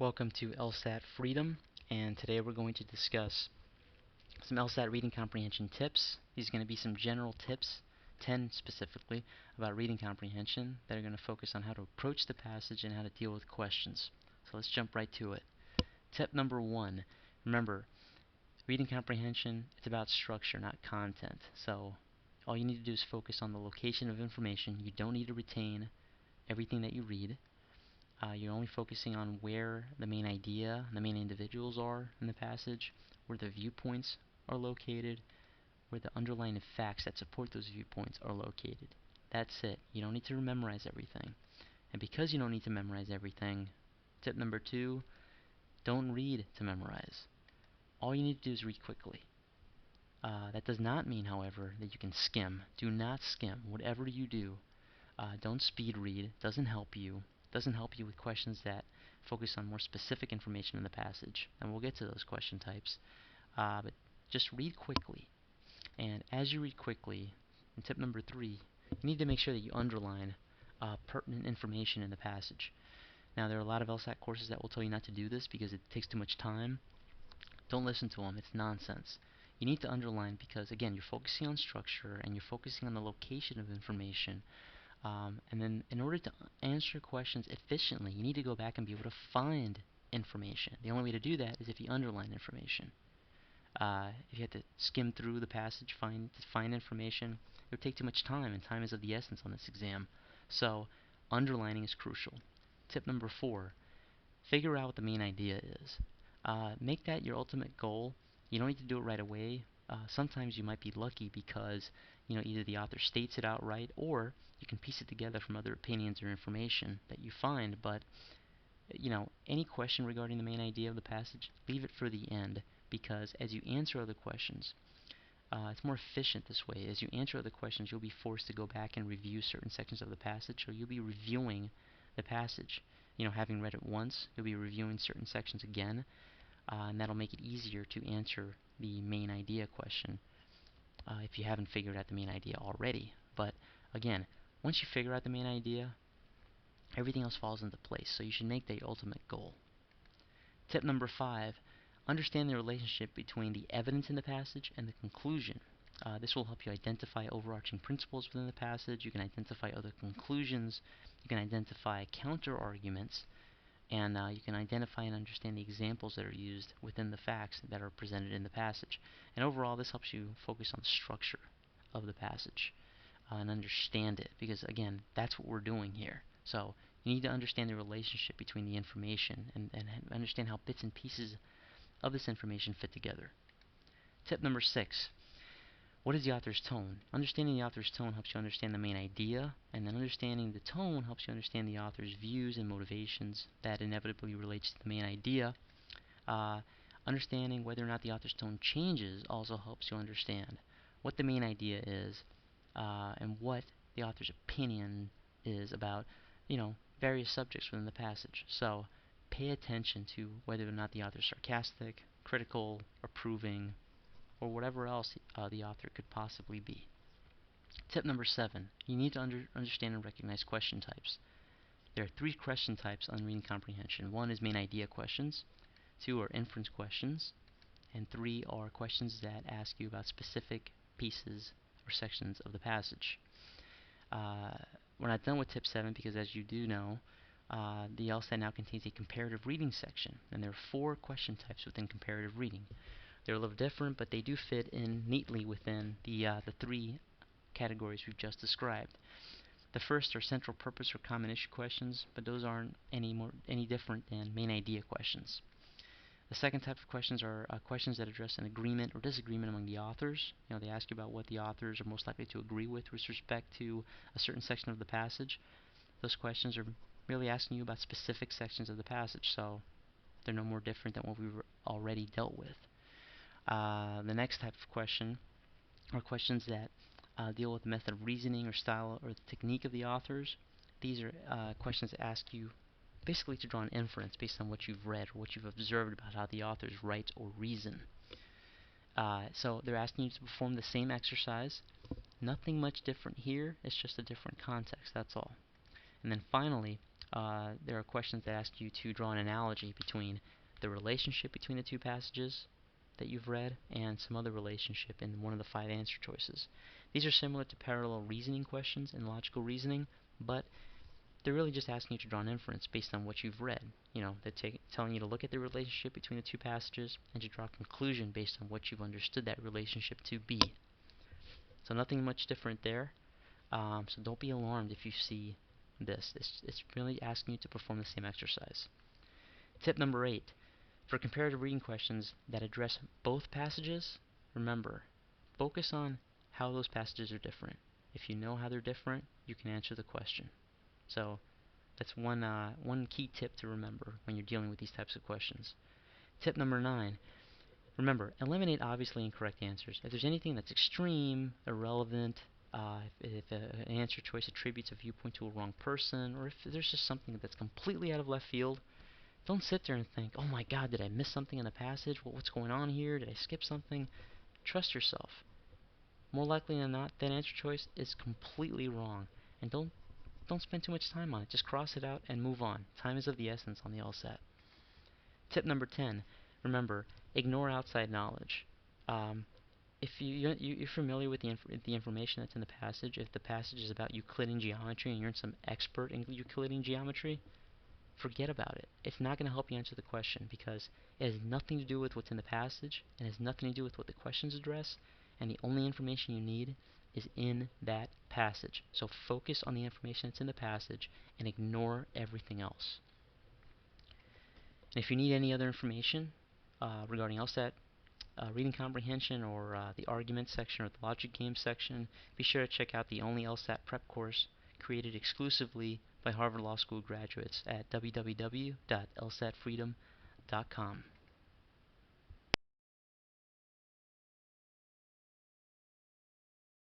Welcome to LSAT Freedom, and today we're going to discuss some LSAT reading comprehension tips. These are going to be some general tips, 10 specifically, about reading comprehension that are going to focus on how to approach the passage and how to deal with questions. So let's jump right to it. Tip number 1, remember, reading comprehension, it's about structure, not content. So all you need to do is focus on the location of information. You don't need to retain everything that you read. You're only focusing on where the main idea and the main individuals are in the passage, where the viewpoints are located, where the underlying facts that support those viewpoints are located. That's it. You don't need to memorize everything. And because you don't need to memorize everything, tip number 2, don't read to memorize. All you need to do is read quickly. That does not mean, however, that you can skim. Do not skim. Whatever you do, don't speed read. Doesn't help you. Doesn't help you with questions that focus on more specific information in the passage. And we'll get to those question types. But just read quickly. And as you read quickly, and tip number 3, you need to make sure that you underline pertinent information in the passage. Now, there are a lot of LSAT courses that will tell you not to do this because it takes too much time. Don't listen to them. It's nonsense. You need to underline because, again, you're focusing on structure and you're focusing on the location of information. And then in order to answer questions efficiently, you need to go back and be able to find information. The only way to do that is if you underline information. If you had to skim through the passage to find information, it would take too much time, and time is of the essence on this exam. So underlining is crucial. Tip number 4, figure out what the main idea is. Make that your ultimate goal. You don't need to do it right away. Sometimes you might be lucky because either the author states it outright, or you can piece it together from other opinions or information that you find. But any question regarding the main idea of the passage, leave it for the end, because as you answer other questions, it's more efficient this way. As you answer other questions, you'll be forced to go back and review certain sections of the passage, or you'll be reviewing the passage. Having read it once, you'll be reviewing certain sections again, and that'll make it easier to answer the main idea question if you haven't figured out the main idea already. But again, once you figure out the main idea, everything else falls into place. So you should make that your ultimate goal. Tip number 5, understand the relationship between the evidence in the passage and the conclusion. This will help you identify overarching principles within the passage. You can identify other conclusions. You can identify counter-arguments. And you can identify and understand the examples that are used within the facts that are presented in the passage. And overall, this helps you focus on the structure of the passage and understand it, because, again, that's what we're doing here. So you need to understand the relationship between the information and understand how bits and pieces of this information fit together. Tip number 6, what is the author's tone? Understanding the author's tone helps you understand the main idea, and then understanding the tone helps you understand the author's views and motivations that inevitably relates to the main idea. Understanding whether or not the author's tone changes also helps you understand what the main idea is and what the author's opinion is about, various subjects within the passage. So pay attention to whether or not the author is sarcastic, critical, approving, or whatever else the author could possibly be. Tip number 7, you need to understand and recognize question types. There are 3 question types on reading comprehension. 1 is main idea questions, 2 are inference questions, and 3 are questions that ask you about specific pieces or sections of the passage. We're not done with tip 7 because, as you do know, the LSAT now contains a comparative reading section, and there are 4 question types within comparative reading. They're a little different, but they do fit in neatly within the 3 categories we've just described. The first are central purpose or common issue questions, but those aren't any different than main idea questions. The second type of questions are questions that address an agreement or disagreement among the authors. They ask you about what the authors are most likely to agree with respect to a certain section of the passage. Those questions are merely asking you about specific sections of the passage, so they're no more different than what we've already dealt with. The next type of question are questions that deal with the method of reasoning or style or the technique of the authors. These are questions that ask you basically to draw an inference based on what you've read or what you've observed about how the authors write or reason. So they're asking you to perform the same exercise. Nothing much different here. It's just a different context, that's all. And then finally, there are questions that ask you to draw an analogy between the relationship between the two passages that you've read and some other relationship in one of the 5 answer choices. These are similar to parallel reasoning questions in logical reasoning, but they're really just asking you to draw an inference based on what you've read. They're telling you to look at the relationship between the two passages and to draw a conclusion based on what you've understood that relationship to be. So nothing much different there. So don't be alarmed if you see this. It's really asking you to perform the same exercise. Tip number 8. For comparative reading questions that address both passages, remember, focus on how those passages are different. If you know how they're different, you can answer the question. So that's one key tip to remember when you're dealing with these types of questions. Tip number 9. Remember, eliminate obviously incorrect answers. If there's anything that's extreme, irrelevant, if an answer choice attributes a viewpoint to a wrong person, or if there's just something that's completely out of left field, don't sit there and think, oh my god, did I miss something in the passage? What's going on here? Did I skip something? Trust yourself. More likely than not, that answer choice is completely wrong. And don't spend too much time on it. Just cross it out and move on. Time is of the essence on the LSAT. Tip number 10. Remember, ignore outside knowledge. If you're familiar with the information that's in the passage, if the passage is about Euclidean geometry and you're some expert in Euclidean geometry, forget about it. It's not going to help you answer the question because it has nothing to do with what's in the passage. It has nothing to do with what the questions address. And the only information you need is in that passage. So focus on the information that's in the passage and ignore everything else. And if you need any other information regarding LSAT, reading comprehension, or the argument section or the logic game section, be sure to check out the only LSAT prep course created exclusively by Harvard Law School graduates at www.lsatfreedom.com.